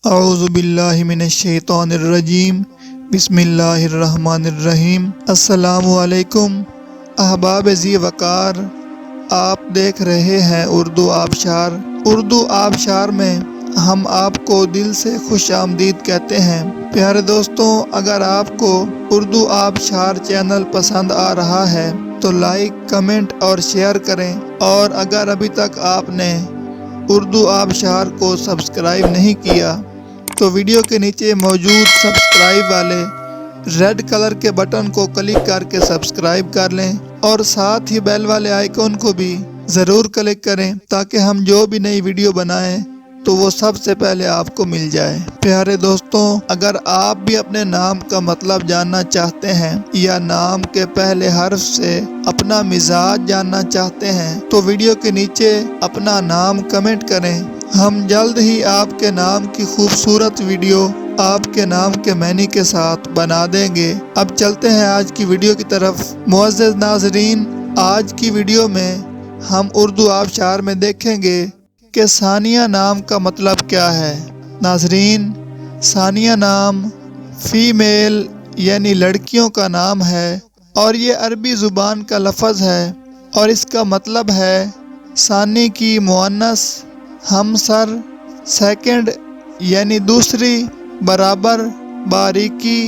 اعوذ باللہ من الشیطان الرجیم بسم اللہ الرحمن الرحیم۔ السلام علیکم احباب ذی وقار، آپ دیکھ رہے ہیں اردو آبشار۔ اردو آبشار میں ہم آپ کو دل سے خوش آمدید کہتے ہیں۔ پیارے دوستوں، اگر آپ کو اردو آبشار چینل پسند آ رہا ہے تو لائک، کمنٹ اور شیئر کریں، اور اگر ابھی تک آپ نے اردو آبشار کو سبسکرائب نہیں کیا تو ویڈیو کے نیچے موجود سبسکرائب والے ریڈ کلر کے بٹن کو کلک کر کے سبسکرائب کر لیں، اور ساتھ ہی بیل والے آئیکن کو بھی ضرور کلک کریں تاکہ ہم جو بھی نئی ویڈیو بنائیں تو وہ سب سے پہلے آپ کو مل جائے۔ پیارے دوستوں، اگر آپ بھی اپنے نام کا مطلب جاننا چاہتے ہیں یا نام کے پہلے حرف سے اپنا مزاج جاننا چاہتے ہیں تو ویڈیو کے نیچے اپنا نام کمنٹ کریں۔ ہم جلد ہی آپ کے نام کی خوبصورت ویڈیو آپ کے نام کے معنی کے ساتھ بنا دیں گے۔ اب چلتے ہیں آج کی ویڈیو کی طرف۔ معزز ناظرین، آج کی ویڈیو میں ہم اردو آبشار میں دیکھیں گے کہ ثانیہ نام کا مطلب کیا ہے۔ ناظرین، ثانیہ نام فیمیل یعنی لڑکیوں کا نام ہے، اور یہ عربی زبان کا لفظ ہے، اور اس کا مطلب ہے ثانی کی مؤنث، ہمسر، سیکنڈ یعنی دوسری، برابر، باریکی،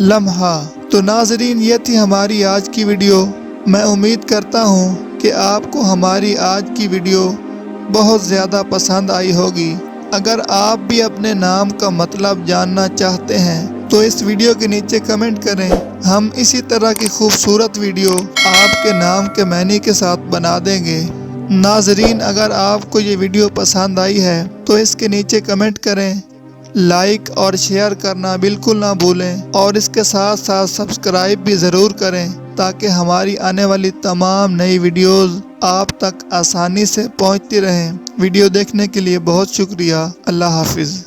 لمحہ۔ تو ناظرین، یہ تھی ہماری آج کی ویڈیو۔ میں امید کرتا ہوں کہ آپ کو ہماری آج کی ویڈیو بہت زیادہ پسند آئی ہوگی۔ اگر آپ بھی اپنے نام کا مطلب جاننا چاہتے ہیں تو اس ویڈیو کے نیچے کمنٹ کریں۔ ہم اسی طرح کی خوبصورت ویڈیو آپ کے نام کے معنی کے ساتھ بنا دیں گے۔ ناظرین، اگر آپ کو یہ ویڈیو پسند آئی ہے تو اس کے نیچے کمنٹ کریں، لائک اور شیئر کرنا بالکل نہ بھولیں، اور اس کے ساتھ ساتھ سبسکرائب بھی ضرور کریں تاکہ ہماری آنے والی تمام نئی ویڈیوز آپ تک آسانی سے پہنچتی رہیں۔ ویڈیو دیکھنے کے لیے بہت شکریہ۔ اللہ حافظ۔